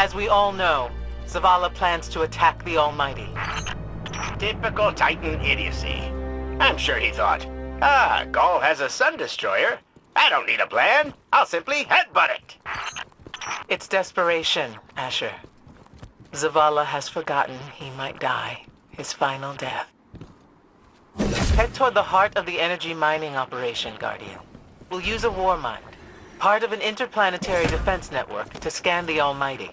As we all know, Zavala plans to attack the Almighty. Typical Titan idiocy. I'm sure he thought, Gaul has a sun destroyer. I don't need a plan. I'll simply headbutt it. It's desperation, Asher. Zavala has forgotten he might die, his final death. Head toward the heart of the energy mining operation, Guardian. We'll use a war mind, part of an interplanetary defense network, to scan the Almighty.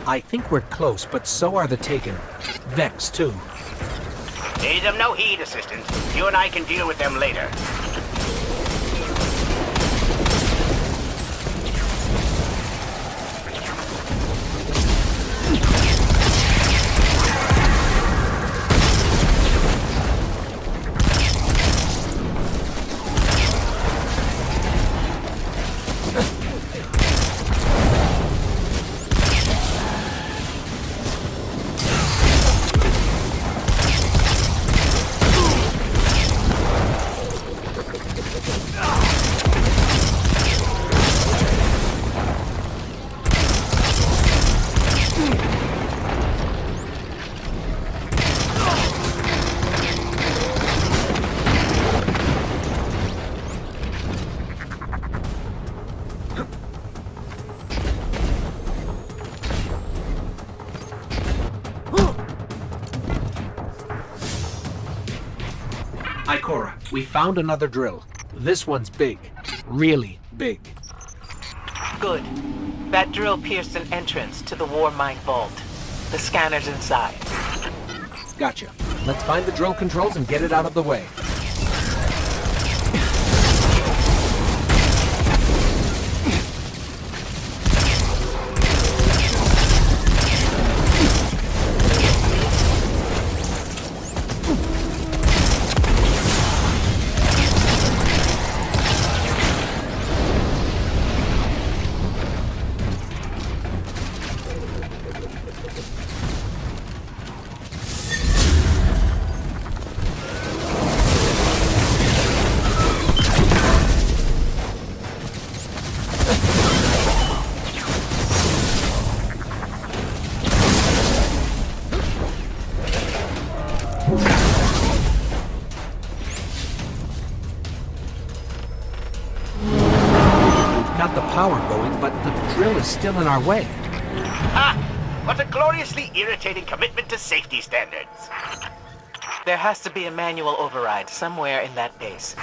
I think we're close, but so are the Taken. Vex, too. Pay them no heed, Assistant. You and I can deal with them later. Ikora, we found another drill. This one's big. Really big. Good. That drill pierced an entrance to the war mind vault. The scanner's inside. Gotcha. Let's find the drill controls and get it out of the way. Got the power going, but the drill is still in our way. What a gloriously irritating commitment to safety standards. There has to be a manual override somewhere in that base.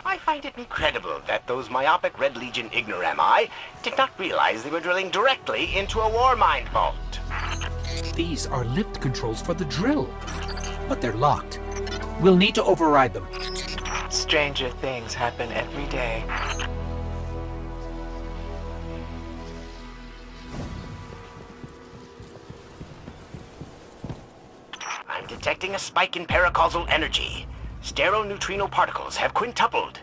I find it incredible that those myopic Red Legion ignorami did not realize they were drilling directly into a war mind vault. These are lift controls for the drill, but they're locked. We'll need to override them. Stranger things happen every day. I'm detecting a spike in paracausal energy. Sterile neutrino particles have quintupled.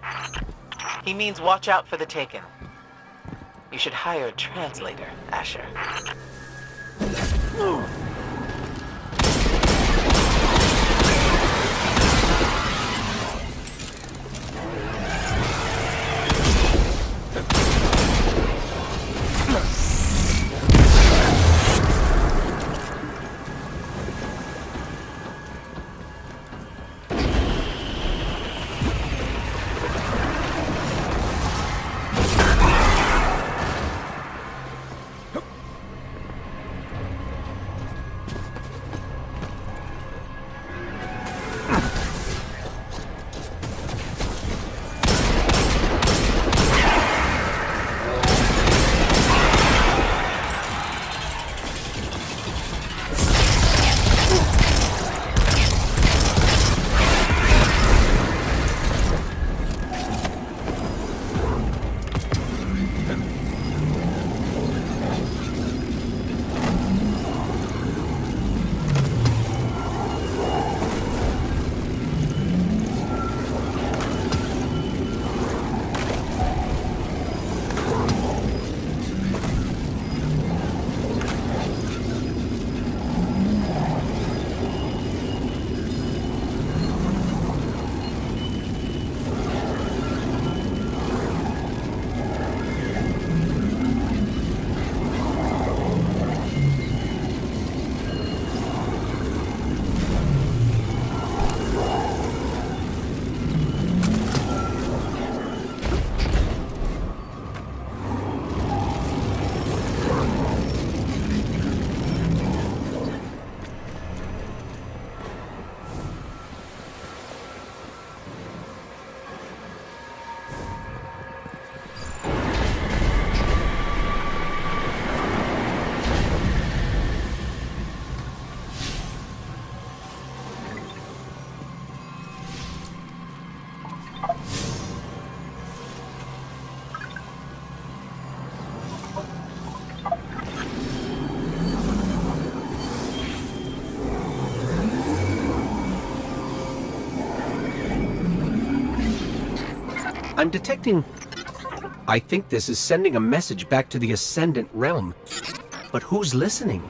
He means watch out for the Taken. You should hire a translator, Asher. I'm detecting... I think this is sending a message back to the Ascendant Realm. But who's listening?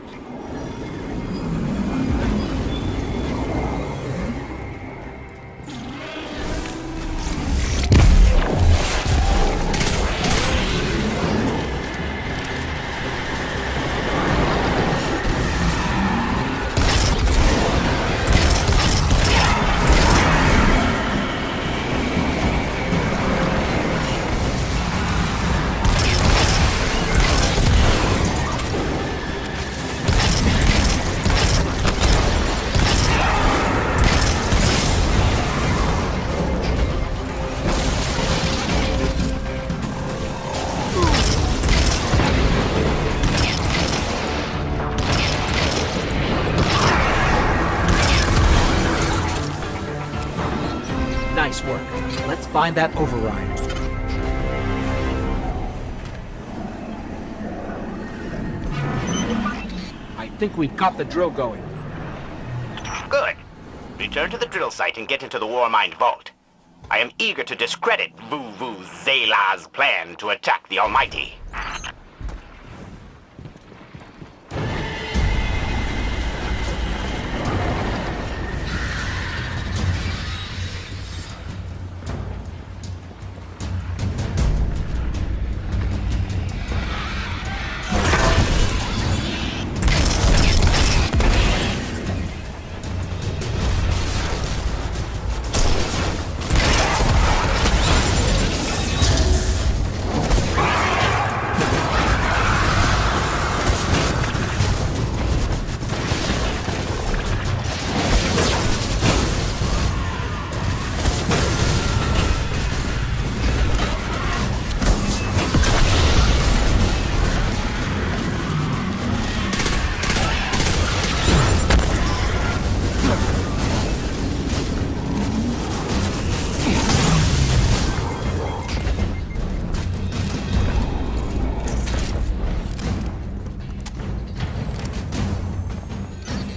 Nice work. Let's find that override. I think we've got the drill going. Good. Return to the drill site and get into the Warmind vault. I am eager to discredit Vuvu Zayla's plan to attack the Almighty.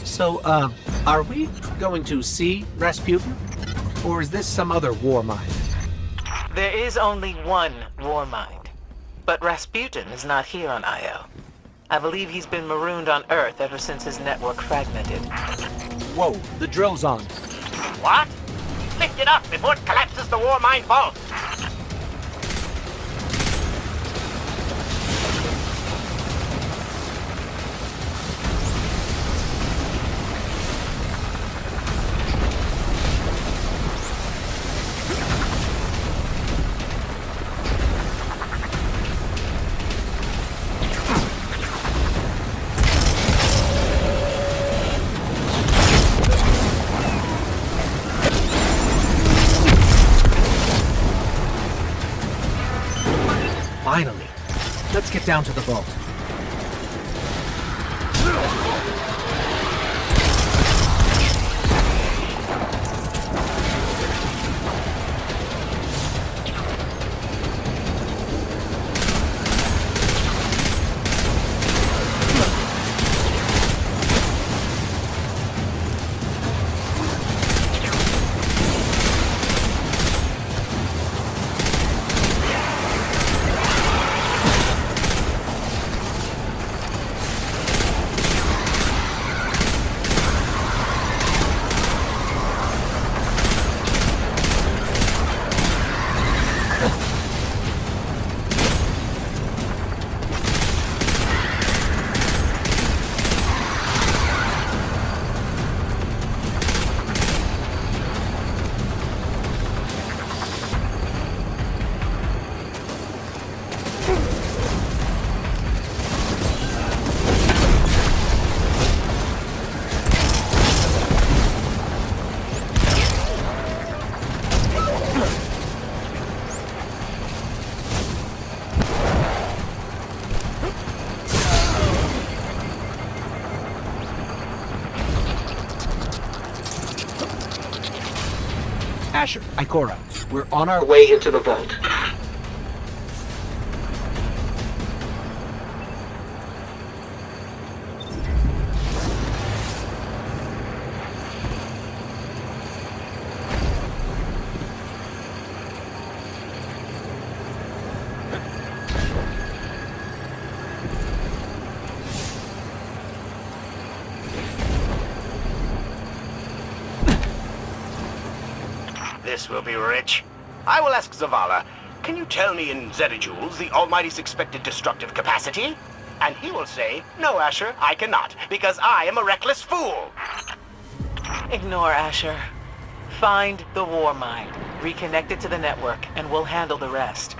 So, are we going to see Rasputin? Or is this some other war mind? There is only one war mind. But Rasputin is not here on Io. I believe he's been marooned on Earth ever since his network fragmented. Whoa, the drill's on. What? Lift it up before it collapses the Warmind vault! Finally. Let's get down to the vault. Asher, Ikora, we're on our way into the vault. this will be rich. I will ask Zavala, can you tell me in zettajoules the Almighty's expected destructive capacity? And he will say, no, Asher, I cannot, because I am a reckless fool. Ignore Asher. Find the war mine, reconnect it to the network, and we'll handle the rest.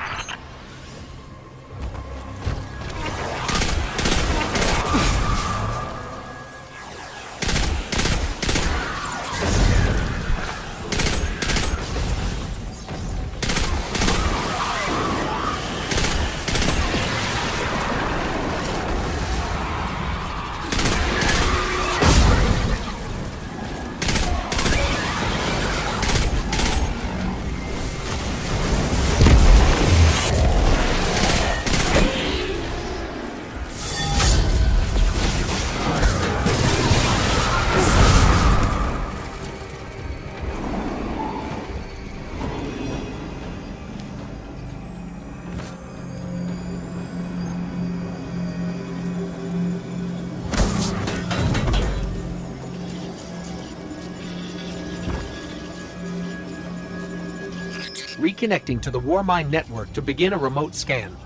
Reconnecting to the Warmind network to begin a remote scan.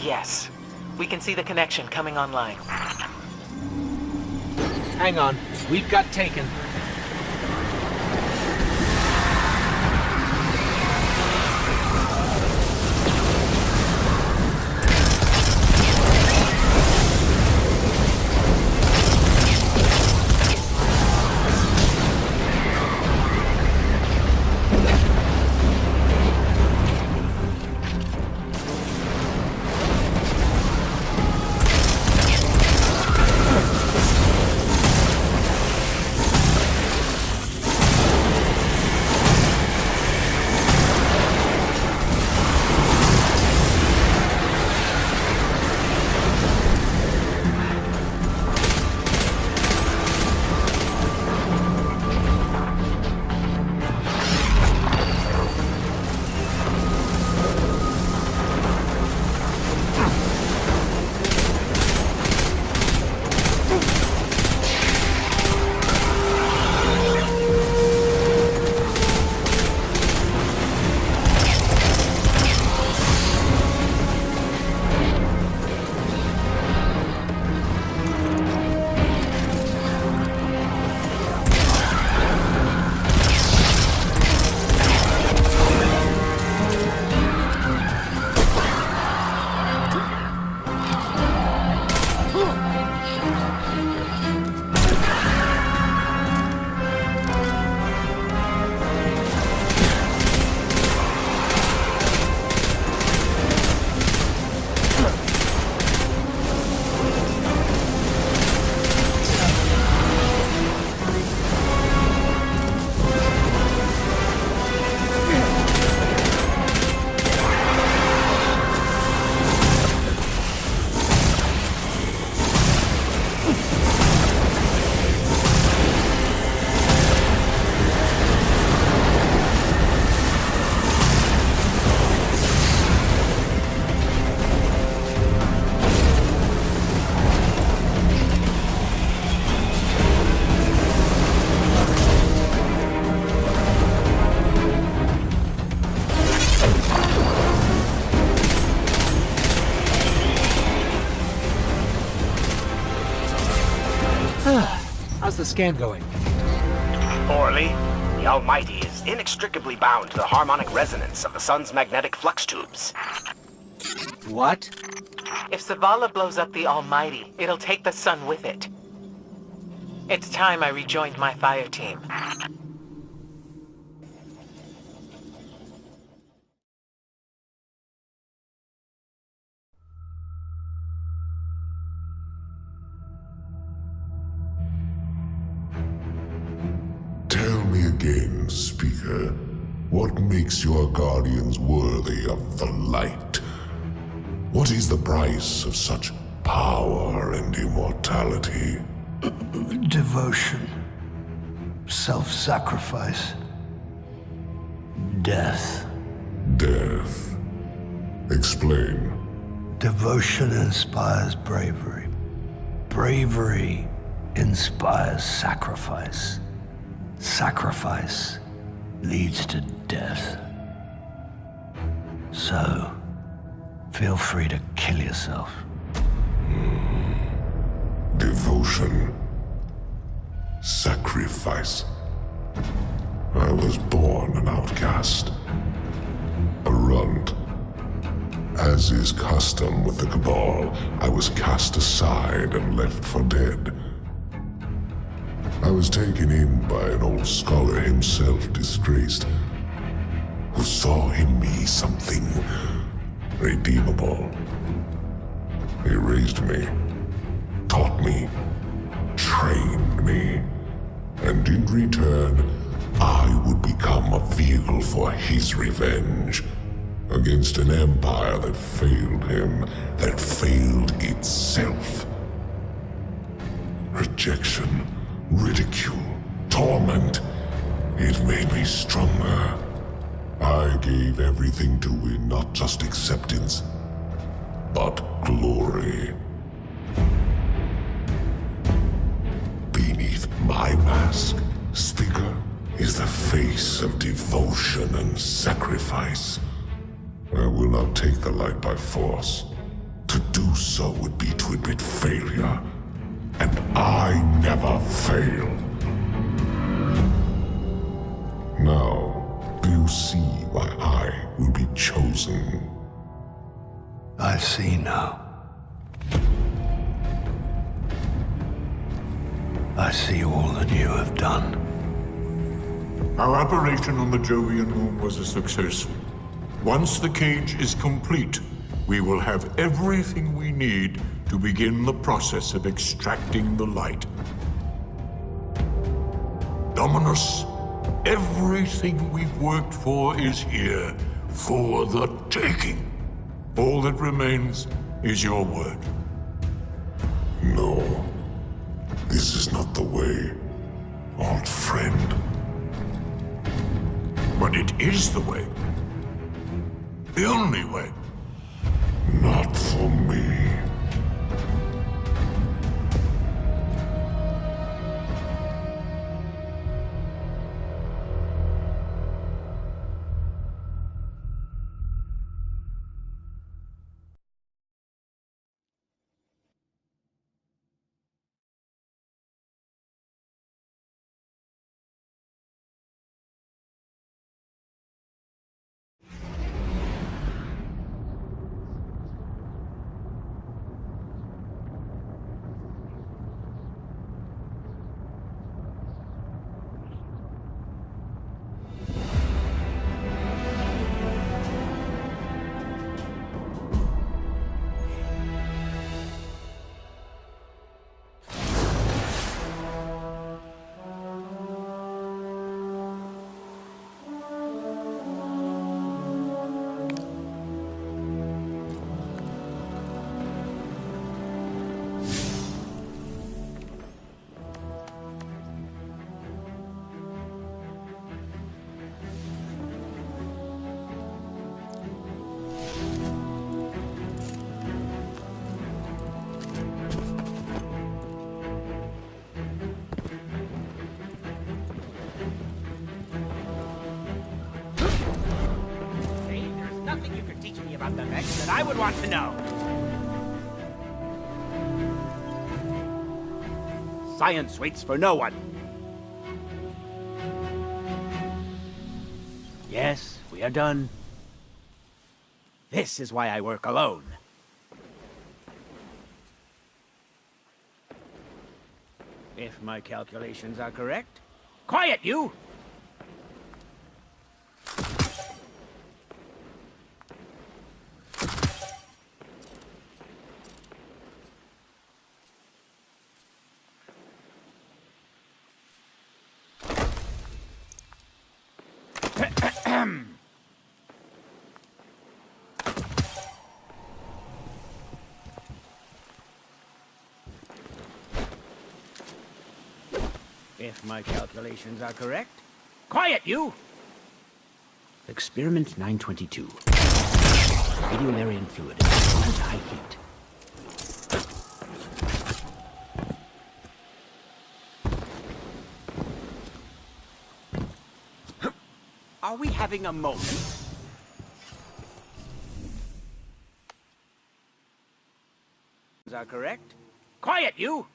Yes. We can see the connection coming online. Hang on, we've got taken. How's the scan going? Poorly. The Almighty is inextricably bound to the harmonic resonance of the sun's magnetic flux tubes. What? If Zavala blows up the Almighty, it'll take the sun with it. It's time I rejoined my fire team. Tell me again, Speaker, what makes your guardians worthy of the light? What is the price of such power and immortality? Devotion. Self-sacrifice. Death. Death. Explain. Devotion inspires bravery. Bravery inspires sacrifice. Sacrifice leads to death. So, feel free to kill yourself. Devotion. Sacrifice. I was born an outcast. A runt. As is custom with the Cabal, I was cast aside and left for dead. I was taken in by an old scholar himself disgraced, who saw in me something redeemable. He raised me, taught me, trained me, and in return, I would become a vehicle for his revenge against an empire that failed him, that failed itself. Rejection, ridicule, torment, it made me stronger. I gave everything to win not just acceptance, but glory. Beneath my mask, Sticker, is the face of devotion and sacrifice. I will not take the light by force. To do so would be to admit failure, and I never fail. Now, do you see why I will be chosen? I see now. I see all that you have done. Our operation on the Jovian moon was a success. Once the cage is complete, we will have everything we need to begin the process of extracting the light. Dominus, everything we've worked for is here, for the taking. All that remains is your word. No. This is not the way, old friend. But it is the way. The only way. Not for me. Nothing you could teach me about the mech that I would want to know. Science waits for no one. Yes, we are done. This is why I work alone. If my calculations are correct... Quiet, you! If my calculations are correct... Quiet, you! Experiment 922. Radiolarian fluid. At high heat. Are we having a moment? Is that correct? Quiet, you!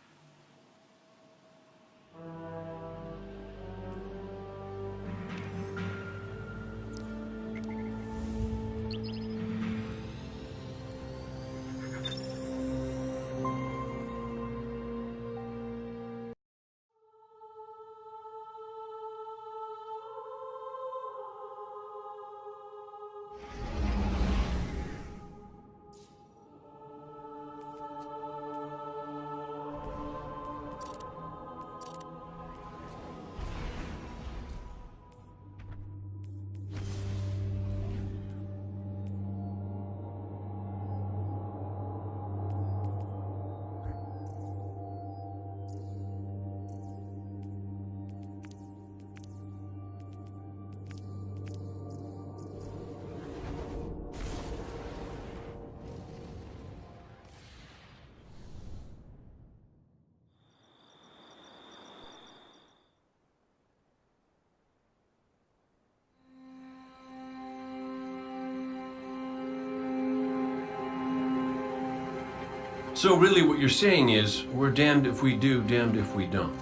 So really what you're saying is, we're damned if we do, damned if we don't.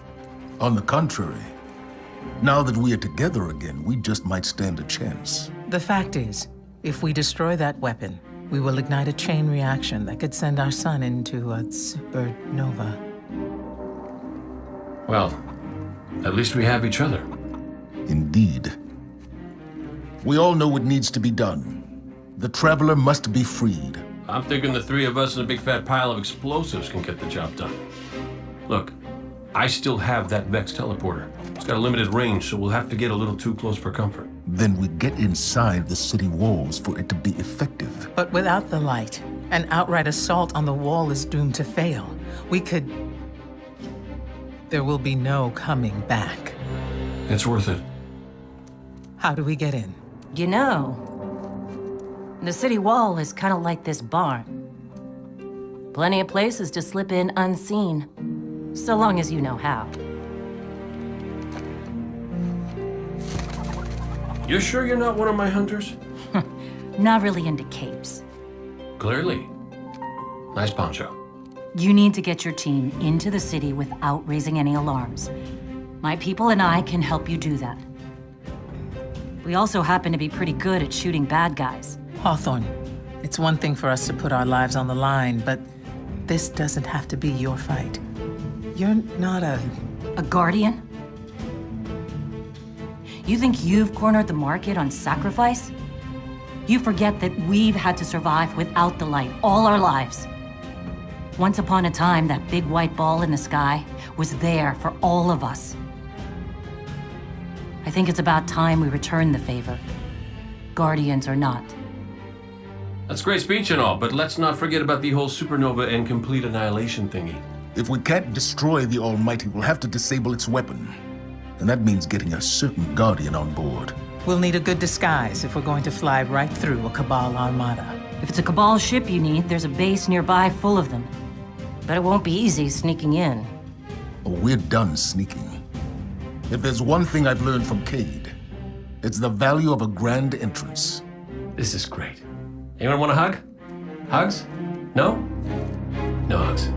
On the contrary, now that we are together again, we just might stand a chance. The fact is, if we destroy that weapon, we will ignite a chain reaction that could send our sun into a supernova. Well, at least we have each other. Indeed. We all know what needs to be done. The Traveler must be freed. I'm thinking the three of us and a big fat pile of explosives can get the job done. Look, I still have that Vex teleporter. It's got a limited range, so we'll have to get a little too close for comfort. Then we get inside the city walls for it to be effective. But without the light, an outright assault on the wall is doomed to fail. We could... There will be no coming back. It's worth it. How do we get in? You know, the city wall is kind of like this barn. Plenty of places to slip in unseen, so long as you know how. You're sure you're not one of my hunters? Not really into capes. Clearly. Nice poncho. You need to get your team into the city without raising any alarms. My people and I can help you do that. We also happen to be pretty good at shooting bad guys. Hawthorne, it's one thing for us to put our lives on the line, but this doesn't have to be your fight. You're not a guardian? You think you've cornered the market on sacrifice? You forget that we've had to survive without the light all our lives. Once upon a time, that big white ball in the sky was there for all of us. I think it's about time we return the favor, guardians or not. That's great speech and all, but let's not forget about the whole supernova and complete annihilation thingy. If we can't destroy the Almighty, we'll have to disable its weapon. And that means getting a certain Guardian on board. We'll need a good disguise if we're going to fly right through a Cabal armada. If it's a Cabal ship you need, there's a base nearby full of them. But it won't be easy sneaking in. Oh, we're done sneaking. If there's one thing I've learned from Cade, it's the value of a grand entrance. This is great. Anyone want a hug? Hugs? No? No hugs.